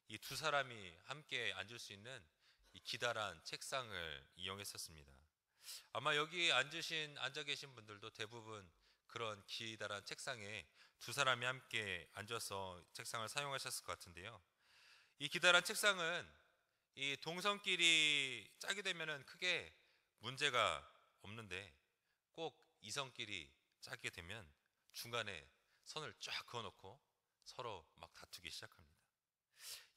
이 두 사람이 함께 앉을 수 있는 이 기다란 책상을 이용했었습니다. 아마 여기 앉아 계신 분들도 대부분 그런 기다란 책상에 두 사람이 함께 앉아서 책상을 사용하셨을 것 같은데요. 이 기다란 책상은 이 동성끼리 짜게 되면은 크게 문제가 없는데 꼭 이성끼리 짜게 되면 중간에 선을 쫙 그어놓고 서로 막 다투기 시작합니다.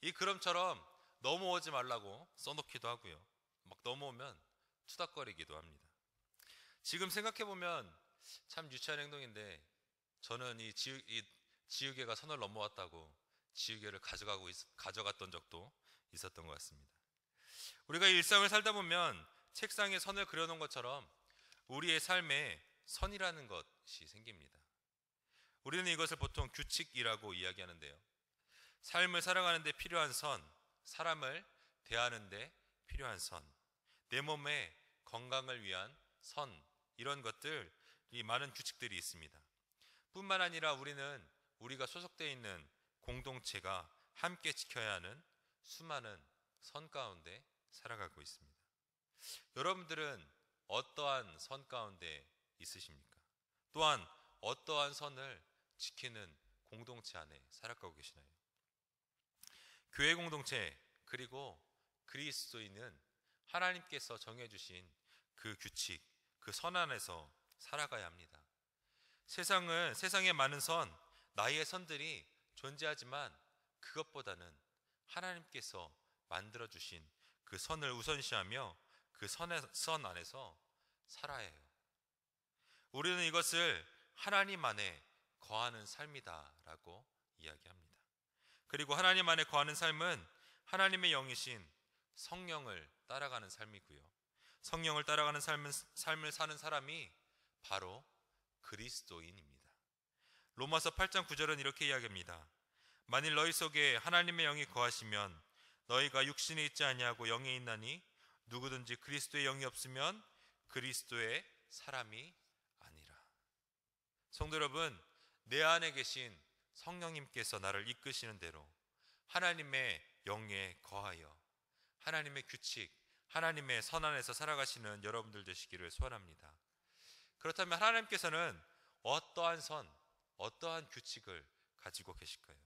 이 그럼처럼 넘어오지 말라고 써놓기도 하고요. 막 넘어오면 투닥거리기도 합니다. 지금 생각해보면 참 유치한 행동인데 저는 이 지우개가 선을 넘어왔다고 지우개를 가져갔던 적도 있었던 것 같습니다. 우리가 일상을 살다 보면 책상에 선을 그려놓은 것처럼 우리의 삶에 선이라는 것이 생깁니다. 우리는 이것을 보통 규칙이라고 이야기하는데요. 삶을 살아가는 데 필요한 선, 사람을 대하는 데 필요한 선, 내 몸의 건강을 위한 선, 이런 것들이 많은 규칙들이 있습니다. 뿐만 아니라 우리는 우리가 소속되어 있는 공동체가 함께 지켜야 하는 수많은 선 가운데 살아가고 있습니다. 여러분들은 어떠한 선 가운데 있으십니까? 또한 어떠한 선을 지키는 공동체 안에 살아가고 계시나요? 교회 공동체 그리고 그리스도인은 하나님께서 정해주신 그 규칙, 그 선 안에서 살아가야 합니다. 세상에 많은 선, 나의 선들이 존재하지만 그것보다는 하나님께서 만들어주신 그 선을 우선시하며 그 선 안에서 살아야 해요. 우리는 이것을 하나님 안에 거하는 삶이다라고 이야기합니다. 그리고 하나님 안에 거하는 삶은 하나님의 영이신 성령을 따라가는 삶이고요. 성령을 따라가는 삶을 사는 사람이 바로 그리스도인입니다. 로마서 8장 9절은 이렇게 이야기합니다. 만일 너희 속에 하나님의 영이 거하시면 너희가 육신에 있지 아니하고 영에 있나니 누구든지 그리스도의 영이 없으면 그리스도의 사람이 아니라. 성도 여러분, 내 안에 계신 성령님께서 나를 이끄시는 대로 하나님의 영에 거하여 하나님의 규칙, 하나님의 선 안에서 살아가시는 여러분들 되시기를 소원합니다. 그렇다면 하나님께서는 어떠한 선, 어떠한 규칙을 가지고 계실까요?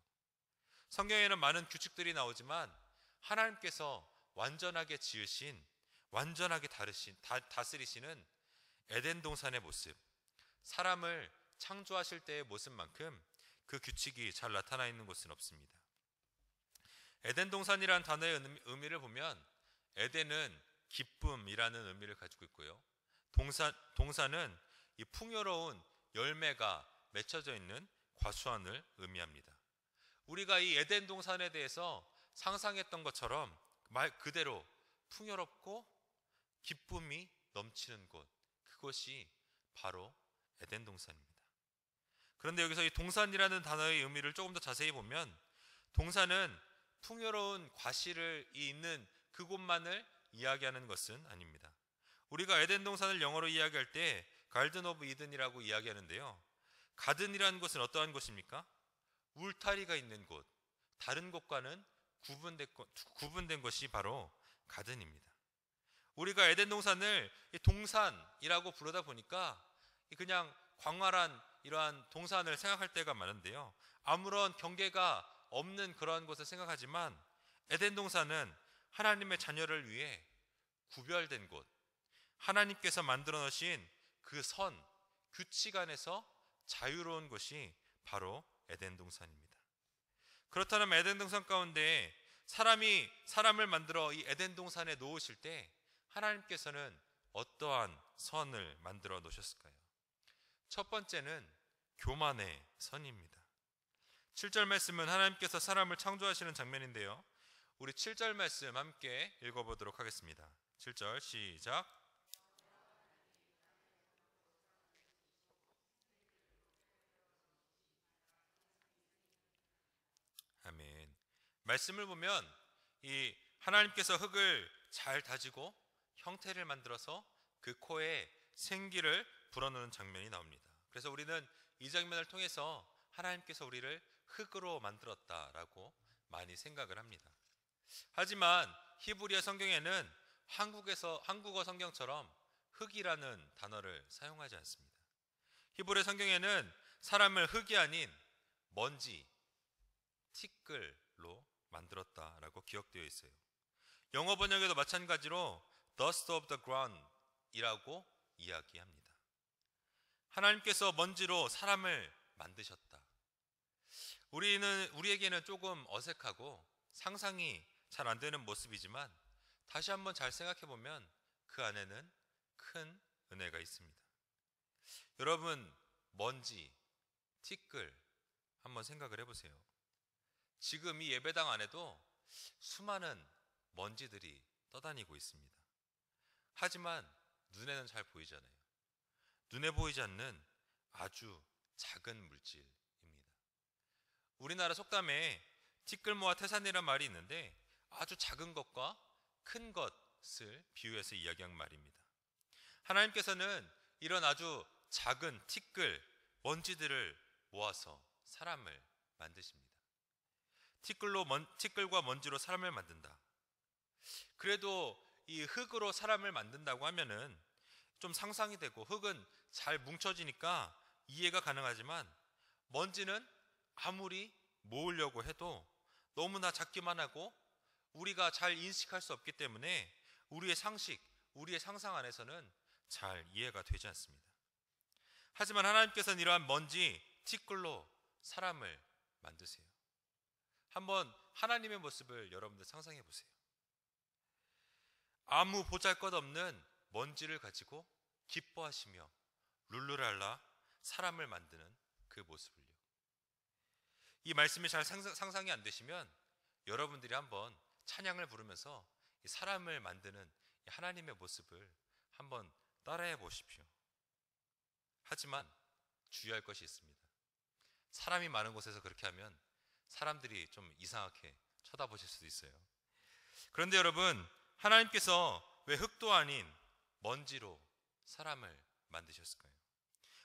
성경에는 많은 규칙들이 나오지만 하나님께서 완전하게 지으신, 완전하게 다스리시는 에덴 동산의 모습, 사람을 창조하실 때의 모습만큼 그 규칙이 잘 나타나 있는 곳은 없습니다. 에덴 동산이라는 단어의 의미를 보면 에덴은 기쁨이라는 의미를 가지고 있고요. 동산은 이 풍요로운 열매가 맺혀져 있는 과수원을 의미합니다. 우리가 이 에덴 동산에 대해서 상상했던 것처럼 말 그대로 풍요롭고 기쁨이 넘치는 곳, 그것이 바로 에덴 동산입니다. 그런데 여기서 이 동산이라는 단어의 의미를 조금 더 자세히 보면 동산은 풍요로운 과실을 있는 그곳만을 이야기하는 것은 아닙니다. 우리가 에덴 동산을 영어로 이야기할 때 가든 오브 이든이라고 이야기하는데요. 가든이라는 곳은 어떠한 곳입니까? 울타리가 있는 곳, 다른 곳과는 구분된 것이 바로 가든입니다. 우리가 에덴 동산을 동산이라고 부르다 보니까 그냥 광활한 이러한 동산을 생각할 때가 많은데요. 아무런 경계가 없는 그러한 곳을 생각하지만 에덴 동산은 하나님의 자녀를 위해 구별된 곳, 하나님께서 만들어 놓으신 그 선, 규칙 안에서 자유로운 곳이 바로 에덴 동산입니다. 그렇다면 에덴 동산 가운데 사람이 사람을 만들어 이 에덴 동산에 놓으실 때 하나님께서는 어떠한 선을 만들어 놓으셨을까요? 첫 번째는 교만의 선입니다. 7절 말씀은 하나님께서 사람을 창조하시는 장면인데요. 우리 7절 말씀 함께 읽어보도록 하겠습니다. 7절 시작. 아멘. 말씀을 보면 이 하나님께서 흙을 잘 다지고 형태를 만들어서 그 코에 생기를 불어넣는 장면이 나옵니다. 그래서 우리는 이 장면을 통해서 하나님께서 우리를 흙으로 만들었다라고 많이 생각을 합니다. 하지만 히브리어 성경에는 한국어 성경처럼 흙이라는 단어를 사용하지 않습니다. 히브리어 성경에는 사람을 흙이 아닌 먼지, 티끌로 만들었다라고 기록되어 있어요. 영어 번역에도 마찬가지로 dust of the ground 이라고 이야기합니다. 하나님께서 먼지로 사람을 만드셨다. 우리에게는 조금 어색하고 상상이 잘 안 되는 모습이지만 다시 한번 잘 생각해 보면 그 안에는 큰 은혜가 있습니다. 여러분, 먼지, 티끌 한번 생각을 해보세요. 지금 이 예배당 안에도 수많은 먼지들이 떠다니고 있습니다. 하지만 눈에는 잘 보이잖아요. 눈에 보이지 않는 아주 작은 물질입니다. 우리나라 속담에 티끌모아 태산이란 말이 있는데 아주 작은 것과 큰 것을 비유해서 이야기한 말입니다. 하나님께서는 이런 아주 작은 티끌, 먼지들을 모아서 사람을 만드십니다. 티끌과 먼지로 사람을 만든다. 그래도 이 흙으로 사람을 만든다고 하면은 좀 상상이 되고 흙은 잘 뭉쳐지니까 이해가 가능하지만 먼지는 아무리 모으려고 해도 너무나 작기만 하고 우리가 잘 인식할 수 없기 때문에 우리의 상식, 우리의 상상 안에서는 잘 이해가 되지 않습니다. 하지만 하나님께서는 이러한 먼지, 티끌로 사람을 만드세요. 한번 하나님의 모습을 여러분들 상상해 보세요. 아무 보잘것없는 먼지를 가지고 기뻐하시며 룰루랄라 사람을 만드는 그 모습을요. 이 말씀이 잘 상상이 안 되시면 여러분들이 한번 찬양을 부르면서 이 사람을 만드는 하나님의 모습을 한번 따라해 보십시오. 하지만 주의할 것이 있습니다. 사람이 많은 곳에서 그렇게 하면 사람들이 좀 이상하게 쳐다보실 수도 있어요. 그런데 여러분, 하나님께서 왜 흙도 아닌 먼지로 사람을 만드셨을까요?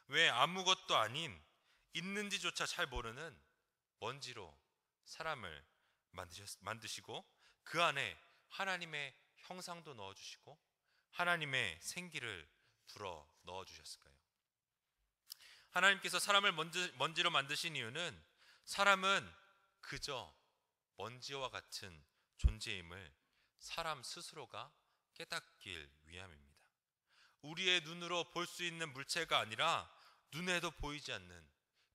왜 아무것도 아닌 있는지조차 잘 모르는 먼지로 사람을 만드시고 그 안에 하나님의 형상도 넣어주시고 하나님의 생기를 불어 넣어주셨을까요? 하나님께서 사람을 먼지로 만드신 이유는 사람은 그저 먼지와 같은 존재임을 사람 스스로가 깨닫길 위함입니다. 우리의 눈으로 볼 수 있는 물체가 아니라 눈에도 보이지 않는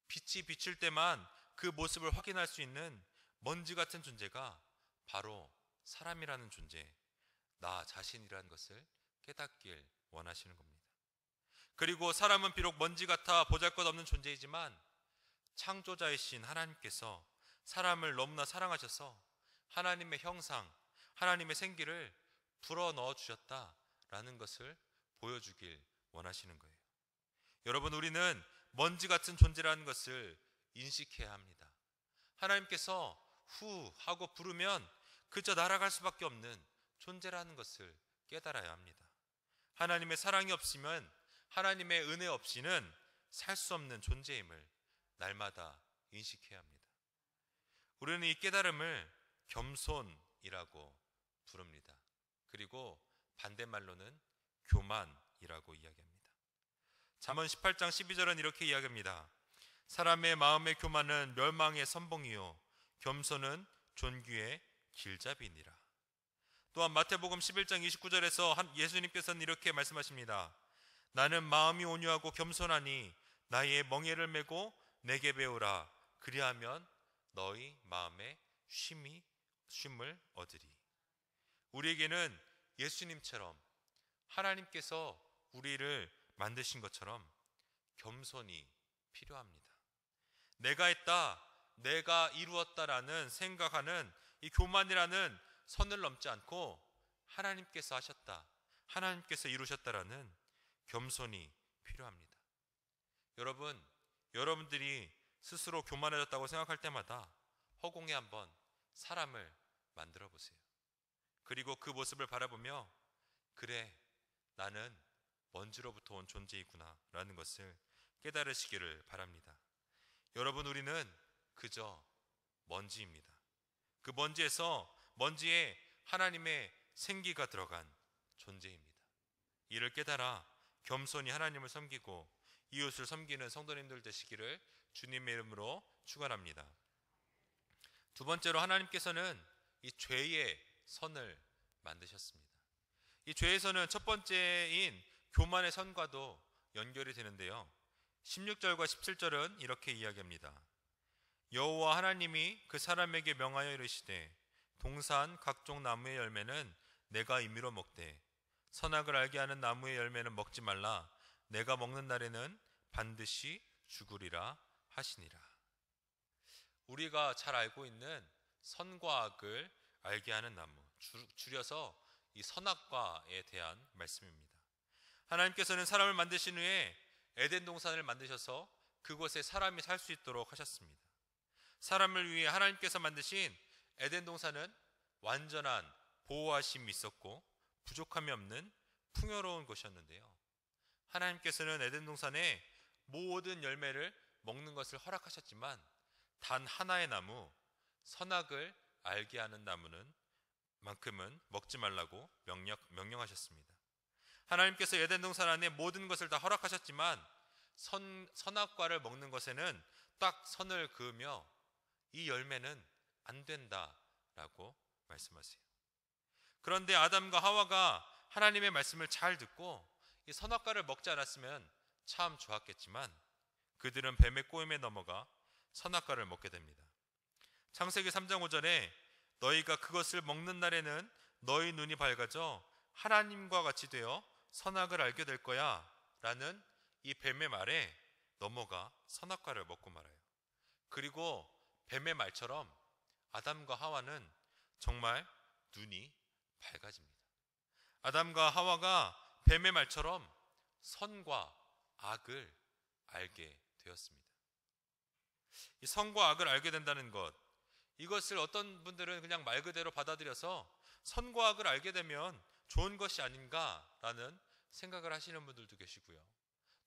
빛이 비칠 때만 그 모습을 확인할 수 있는 먼지 같은 존재가 바로 사람이라는 존재, 나 자신이라는 것을 깨닫길 원하시는 겁니다. 그리고 사람은 비록 먼지 같아 보잘것없는 존재이지만 창조자이신 하나님께서 사람을 너무나 사랑하셔서 하나님의 형상, 하나님의 생기를 불어넣어 주셨다라는 것을 보여주길 원하시는 거예요. 여러분, 우리는 먼지 같은 존재라는 것을 인식해야 합니다. 하나님께서 후 하고 부르면 그저 날아갈 수밖에 없는 존재라는 것을 깨달아야 합니다. 하나님의 사랑이 없으면, 하나님의 은혜 없이는 살 수 없는 존재임을 날마다 인식해야 합니다. 우리는 이 깨달음을 겸손이라고 부릅니다. 그리고 반대말로는 교만이라고 이야기합니다. 잠언 18장 12절은 이렇게 이야기합니다. 사람의 마음의 교만은 멸망의 선봉이요 겸손은 존귀의 길잡이니라. 또한 마태복음 11장 29절에서 예수님께서는 이렇게 말씀하십니다. 나는 마음이 온유하고 겸손하니 나의 멍에를 메고 내게 배우라. 그리하면 너희 마음에 쉼을 얻으리. 우리에게는 예수님처럼 하나님께서 우리를 만드신 것처럼 겸손이 필요합니다. 내가 했다, 내가 이루었다라는 생각하는 이 교만이라는 선을 넘지 않고 하나님께서 하셨다, 하나님께서 이루셨다라는 겸손이 필요합니다. 여러분, 여러분들이 스스로 교만해졌다고 생각할 때마다 허공에 한번 사람을 만들어 보세요. 그리고 그 모습을 바라보며 그래, 나는 먼지로부터 온 존재이구나 라는 것을 깨달으시기를 바랍니다. 여러분, 우리는 그저 먼지입니다. 그 먼지에 하나님의 생기가 들어간 존재입니다. 이를 깨달아 겸손히 하나님을 섬기고 이웃을 섬기는 성도님들 되시기를 주님의 이름으로 축원합니다. 두 번째로 하나님께서는 이 죄의 선을 만드셨습니다. 이 죄의 선은 첫 번째인 교만의 선과도 연결이 되는데요. 16절과 17절은 이렇게 이야기합니다. 여호와 하나님이 그 사람에게 명하여 이르시되 동산 각종 나무의 열매는 내가 임의로 먹되 선악을 알게 하는 나무의 열매는 먹지 말라. 내가 먹는 날에는 반드시 죽으리라 하시니라. 우리가 잘 알고 있는 선과 악을 알게 하는 나무, 줄여서 이 선악과에 대한 말씀입니다. 하나님께서는 사람을 만드신 후에 에덴 동산을 만드셔서 그곳에 사람이 살 수 있도록 하셨습니다. 사람을 위해 하나님께서 만드신 에덴 동산은 완전한 보호하심이 있었고 부족함이 없는 풍요로운 곳이었는데요. 하나님께서는 에덴 동산에 모든 열매를 먹는 것을 허락하셨지만 단 하나의 나무, 선악을 알게 하는 나무는 만큼은 먹지 말라고 명령하셨습니다. 하나님께서 에덴 동산 안에 모든 것을 다 허락하셨지만 선악과를 먹는 것에는 딱 선을 그으며 이 열매는 안 된다라고 말씀하세요. 그런데 아담과 하와가 하나님의 말씀을 잘 듣고 이 선악과를 먹지 않았으면 참 좋았겠지만 그들은 뱀의 꼬임에 넘어가 선악과를 먹게 됩니다. 창세기 3장 5절에 너희가 그것을 먹는 날에는 너희 눈이 밝아져 하나님과 같이 되어 선악을 알게 될 거야 라는 이 뱀의 말에 넘어가 선악과를 먹고 말아요. 그리고 뱀의 말처럼 아담과 하와는 정말 눈이 밝아집니다. 아담과 하와가 뱀의 말처럼 선과 악을 알게 되었습니다. 이 선과 악을 알게 된다는 것, 이것을 어떤 분들은 그냥 말 그대로 받아들여서 선과 악을 알게 되면 좋은 것이 아닌가라는 생각을 하시는 분들도 계시고요.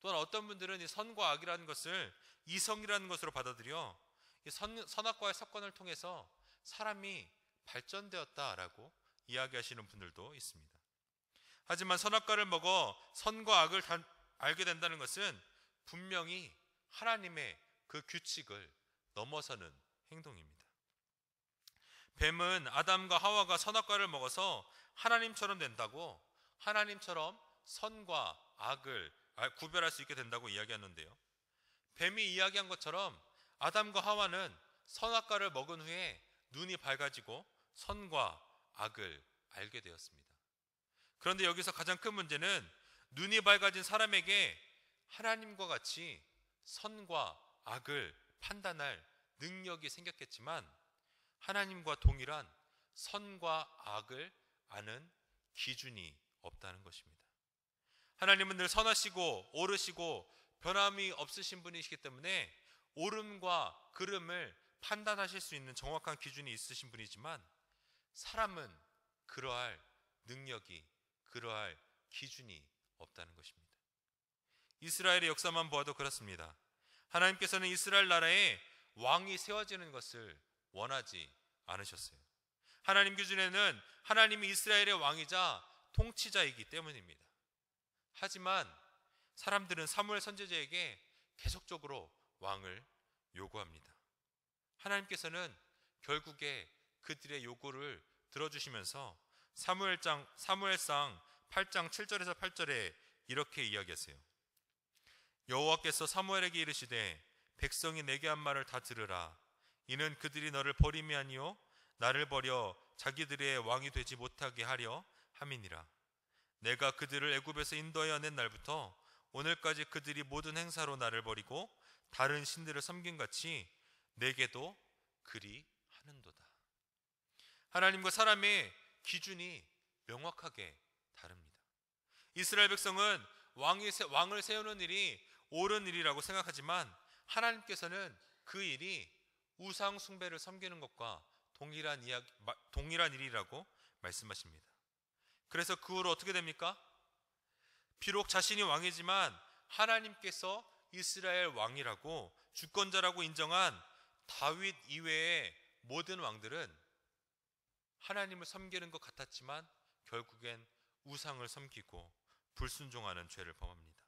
또한 어떤 분들은 이 선과 악이라는 것을 이성이라는 것으로 받아들여 이 선악과의 사건을 통해서 사람이 발전되었다라고 이야기하시는 분들도 있습니다. 하지만 선악과를 먹어 선과 악을 알게 된다는 것은 분명히 하나님의 그 규칙을 넘어서는 행동입니다. 뱀은 아담과 하와가 선악과를 먹어서 하나님처럼 된다고, 하나님처럼 선과 악을 구별할 수 있게 된다고 이야기하는데요. 뱀이 이야기한 것처럼 아담과 하와는 선악과를 먹은 후에 눈이 밝아지고 선과 악을 알게 되었습니다. 그런데 여기서 가장 큰 문제는 눈이 밝아진 사람에게 하나님과 같이 선과 악을 판단할 능력이 생겼겠지만 하나님과 동일한 선과 악을 아는 기준이 없다는 것입니다. 하나님은 늘 선하시고 오르시고 변함이 없으신 분이시기 때문에 옳음과 그름을 판단하실 수 있는 정확한 기준이 있으신 분이지만 사람은 그러할 능력이, 그러할 기준이 없다는 것입니다. 이스라엘의 역사만 보아도 그렇습니다. 하나님께서는 이스라엘 나라에 왕이 세워지는 것을 원하지 않으셨어요. 하나님 기준에는 하나님이 이스라엘의 왕이자 통치자이기 때문입니다. 하지만 사람들은 사무엘 선지자에게 계속적으로 왕을 요구합니다. 하나님께서는 결국에 그들의 요구를 들어주시면서 사무엘상 8장 7절에서 8절에 이렇게 이야기하세요. 여호와께서 사무엘에게 이르시되 백성이 내게 한 말을 다 들으라. 이는 그들이 너를 버림이 아니요 나를 버려 자기들의 왕이 되지 못하게 하려 함이니라. 내가 그들을 애굽에서 인도하여 낸 날부터 오늘까지 그들이 모든 행사로 나를 버리고 다른 신들을 섬긴 같이 내게도 그리 하는도다. 하나님과 사람의 기준이 명확하게 다릅니다. 이스라엘 백성은 왕을 세우는 일이 옳은 일이라고 생각하지만 하나님께서는 그 일이 우상 숭배를 섬기는 것과 동일한 일이라고 말씀하십니다. 그래서 그 후로 어떻게 됩니까? 비록 자신이 왕이지만 하나님께서 이스라엘 왕이라고 주권자라고 인정한 다윗 이외의 모든 왕들은 하나님을 섬기는 것 같았지만 결국엔 우상을 섬기고 불순종하는 죄를 범합니다.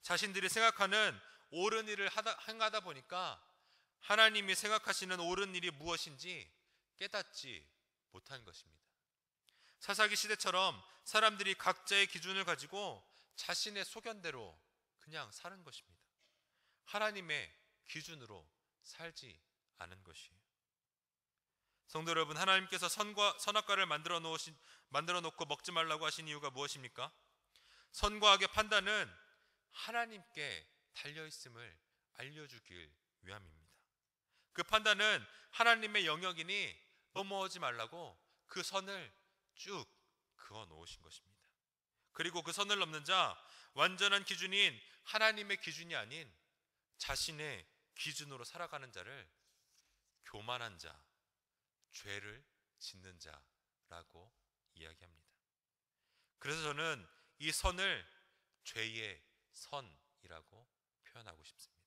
자신들이 생각하는 옳은 일을 행하다 보니까 하나님이 생각하시는 옳은 일이 무엇인지 깨닫지 못한 것입니다. 사사기 시대처럼 사람들이 각자의 기준을 가지고 자신의 소견대로 그냥 사는 것입니다. 하나님의 기준으로 살지 않은 것이에요. 성도 여러분, 하나님께서 선악과를 만들어 놓고 먹지 말라고 하신 이유가 무엇입니까? 선과 악의 판단은 하나님께 달려있음을 알려주길 위함입니다. 그 판단은 하나님의 영역이니 넘어오지 말라고 그 선을 쭉 그어 놓으신 것입니다. 그리고 그 선을 넘는 자, 완전한 기준인 하나님의 기준이 아닌 자신의 기준으로 살아가는 자를 교만한 자, 죄를 짓는 자라고 이야기합니다. 그래서 저는 이 선을 죄의 선이라고 표현하고 싶습니다.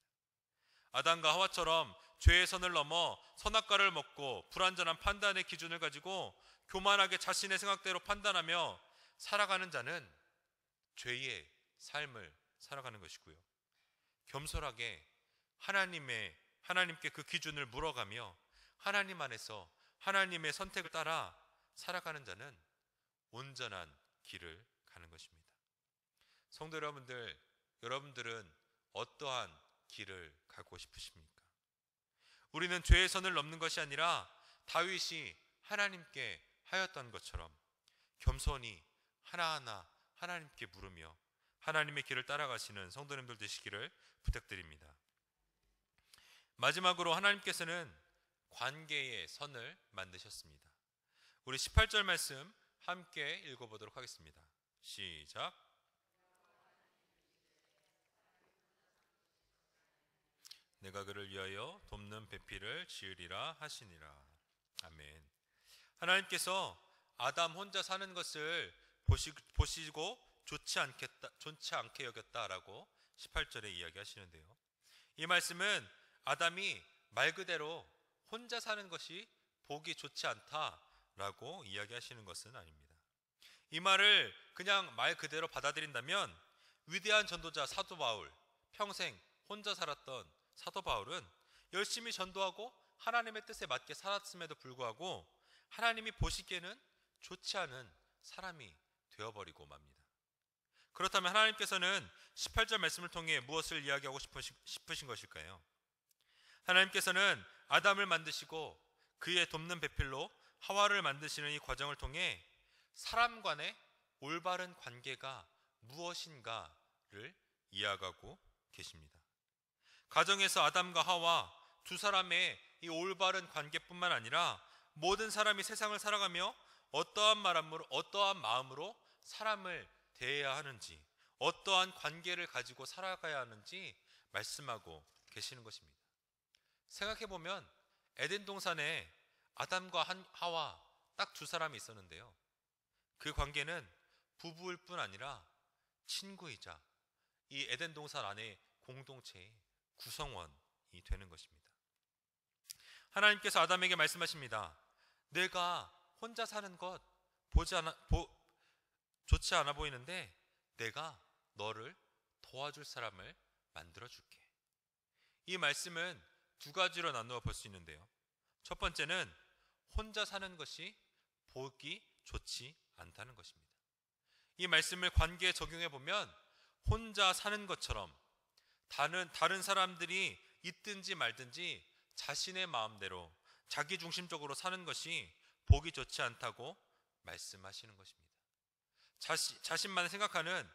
아담과 하와처럼 죄의 선을 넘어 선악과를 먹고 불완전한 판단의 기준을 가지고 교만하게 자신의 생각대로 판단하며 살아가는 자는 죄의 삶을 살아가는 것이고요. 겸손하게 하나님께 그 기준을 물어가며 하나님 안에서 하나님의 선택을 따라 살아가는 자는 온전한 길을 가는 것입니다. 성도 여러분들은 어떠한 길을 가고 싶으십니까? 우리는 죄의 선을 넘는 것이 아니라 다윗이 하나님께 하였던 것처럼 겸손히 하나하나 하나님께 물으며 하나님의 길을 따라가시는 성도님들 되시기를 부탁드립니다. 마지막으로 하나님께서는 관계의 선을 만드셨습니다. 우리 18절 말씀 함께 읽어보도록 하겠습니다. 시작. 내가 그를 위하여 돕는 배필을 지으리라 하시니라. 아멘. 하나님께서 아담 혼자 사는 것을 보시고 좋지 않게 여겼다라고 18절에 이야기하시는데요. 이 말씀은 아담이 말 그대로 혼자 사는 것이 보기 좋지 않다라고 이야기하시는 것은 아닙니다. 이 말을 그냥 말 그대로 받아들인다면 위대한 전도자 사도 바울, 평생 혼자 살았던 사도 바울은 열심히 전도하고 하나님의 뜻에 맞게 살았음에도 불구하고 하나님이 보시기에는 좋지 않은 사람이 되어버리고 맙니다. 그렇다면 하나님께서는 18절 말씀을 통해 무엇을 이야기하고 싶으신 것일까요? 하나님께서는 아담을 만드시고 그의 돕는 배필로 하와를 만드시는 이 과정을 통해 사람 간의 올바른 관계가 무엇인가를 이야기하고 계십니다. 가정에서 아담과 하와 두 사람의 이 올바른 관계뿐만 아니라 모든 사람이 세상을 살아가며 어떠한 마음으로 사람을 대해야 하는지, 어떠한 관계를 가지고 살아가야 하는지 말씀하고 계시는 것입니다. 생각해보면 에덴 동산에 아담과 하와 딱 두 사람이 있었는데요. 그 관계는 부부일 뿐 아니라 친구이자 이 에덴 동산 안에 공동체의 구성원이 되는 것입니다. 하나님께서 아담에게 말씀하십니다. 내가 혼자 사는 것 좋지 않아 보이는데 내가 너를 도와줄 사람을 만들어줄게. 이 말씀은 두 가지로 나누어 볼 수 있는데요. 첫 번째는 혼자 사는 것이 보기 좋지 않다는 것입니다. 이 말씀을 관계에 적용해 보면 혼자 사는 것처럼 다른 사람들이 있든지 말든지 자신의 마음대로 자기중심적으로 사는 것이 보기 좋지 않다고 말씀하시는 것입니다. 자신만 생각하는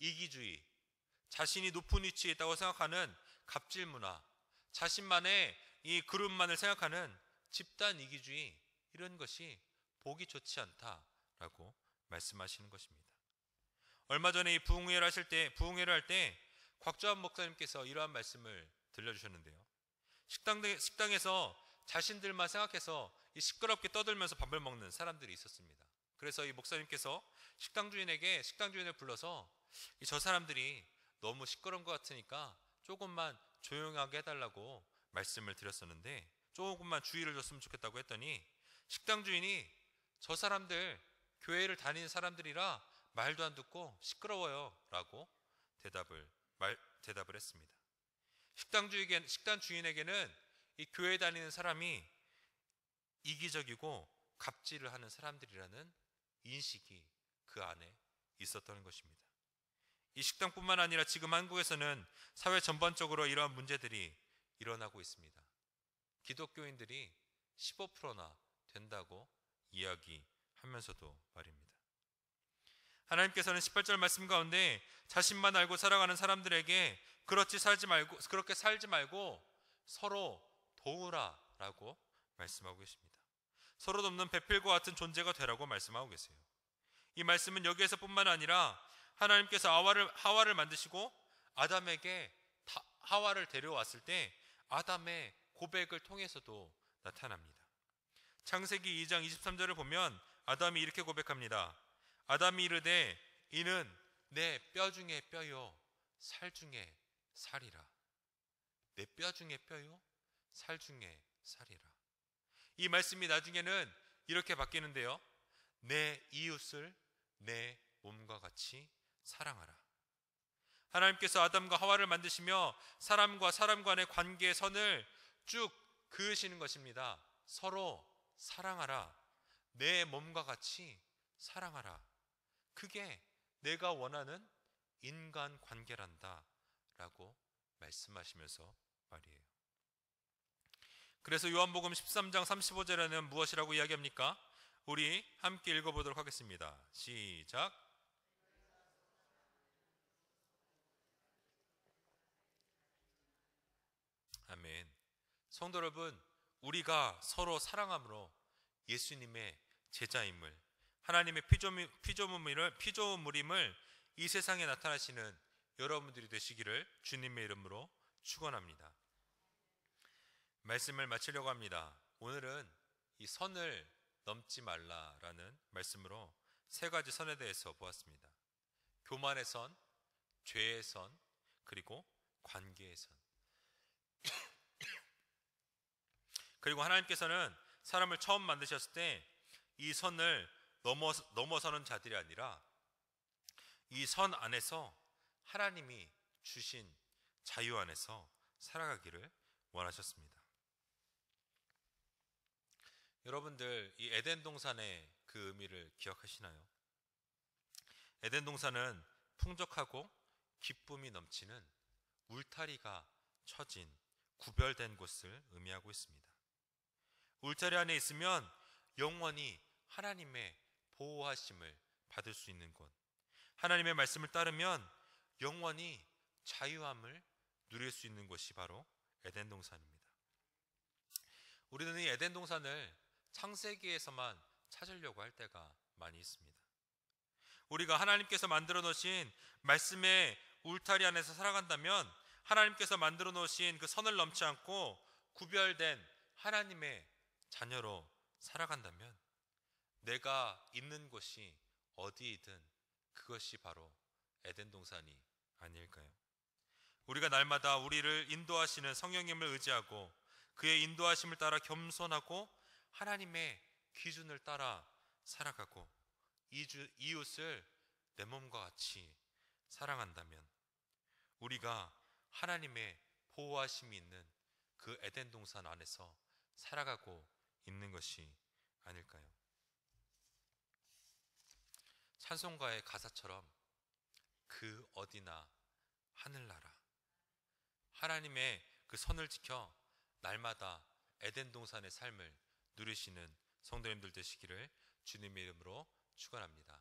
이기주의, 자신이 높은 위치에 있다고 생각하는 갑질 문화, 자신만의 이 그룹만을 생각하는 집단 이기주의, 이런 것이 보기 좋지 않다라고 말씀하시는 것입니다. 얼마 전에 이 부흥회를 할 때 곽조한 목사님께서 이러한 말씀을 들려주셨는데요. 식당에서 자신들만 생각해서 이 시끄럽게 떠들면서 밥을 먹는 사람들이 있었습니다. 그래서 이 목사님께서 식당 주인을 불러서 저 사람들이 너무 시끄러운 것 같으니까 조금만 조용하게 해달라고 말씀을 드렸었는데, 조금만 주의를 줬으면 좋겠다고 했더니 식당 주인이 저 사람들 교회를 다니는 사람들이라 말도 안 듣고 시끄러워요 라고 대답을 했습니다. 식당 주인에게는 이 교회 다니는 사람이 이기적이고 갑질을 하는 사람들이라는 인식이 그 안에 있었던 것입니다. 이 식당뿐만 아니라 지금 한국에서는 사회 전반적으로 이러한 문제들이 일어나고 있습니다. 기독교인들이 15%나 된다고 이야기하면서도 말입니다. 하나님께서는 18절 말씀 가운데 자신만 알고 살아가는 사람들에게 그렇게 살지 말고 서로 도우라라고 말씀하고 계십니다. 서로 돕는 배필과 같은 존재가 되라고 말씀하고 계세요. 이 말씀은 여기에서뿐만 아니라 하나님께서 하와를 만드시고 아담에게 하와를 데려왔을 때 아담의 고백을 통해서도 나타납니다. 창세기 2장 23절을 보면 아담이 이렇게 고백합니다. 아담이 이르되 이는 내 뼈 중에 뼈요 살 중에 살이라. 내 뼈 중에 뼈요 살 중에 살이라. 이 말씀이 나중에는 이렇게 바뀌는데요. 내 이웃을 내 몸과 같이 사랑하라. 하나님께서 아담과 하와를 만드시며 사람과 사람 간의 관계의 선을 쭉 그으시는 것입니다. 서로 사랑하라. 내 몸과 같이 사랑하라. 그게 내가 원하는 인간 관계란다 라고 말씀하시면서 말이에요. 그래서 요한복음 13장 35절에는 무엇이라고 이야기합니까? 우리 함께 읽어보도록 하겠습니다. 시작. 아멘. 성도 여러분, 우리가 서로 사랑함으로 예수님의 제자임을, 하나님의 피조물임을 이 세상에 나타나시는 여러분들이 되시기를 주님의 이름으로 축원합니다. 말씀을 마치려고 합니다. 오늘은 이 선을 넘지 말라라는 말씀으로 세 가지 선에 대해서 보았습니다. 교만의 선, 죄의 선, 그리고 관계의 선. 그리고 하나님께서는 사람을 처음 만드셨을 때 이 선을 넘어서는 자들이 아니라 이 선 안에서 하나님이 주신 자유 안에서 살아가기를 원하셨습니다. 여러분들 이 에덴 동산의 그 의미를 기억하시나요? 에덴 동산은 풍족하고 기쁨이 넘치는 울타리가 쳐진 구별된 곳을 의미하고 있습니다. 울타리 안에 있으면 영원히 하나님의 보호하심을 받을 수 있는 곳, 하나님의 말씀을 따르면 영원히 자유함을 누릴 수 있는 곳이 바로 에덴 동산입니다. 우리는 이 에덴 동산을 창세기에서만 찾으려고 할 때가 많이 있습니다. 우리가 하나님께서 만들어 놓으신 말씀의 울타리 안에서 살아간다면, 하나님께서 만들어 놓으신 그 선을 넘지 않고 구별된 하나님의 자녀로 살아간다면 내가 있는 곳이 어디이든 그것이 바로 에덴 동산이 아닐까요? 우리가 날마다 우리를 인도하시는 성령님을 의지하고 그의 인도하심을 따라 겸손하고 하나님의 기준을 따라 살아가고 이웃을 내 몸과 같이 사랑한다면 우리가 하나님의 보호하심이 있는 그 에덴 동산 안에서 살아가고 있는 것이 아닐까요? 찬송가의 가사처럼 그 어디나 하늘나라, 하나님의 그 선을 지켜 날마다 에덴 동산의 삶을 누리시는 성도님들 되시기를 주님의 이름으로 축원합니다.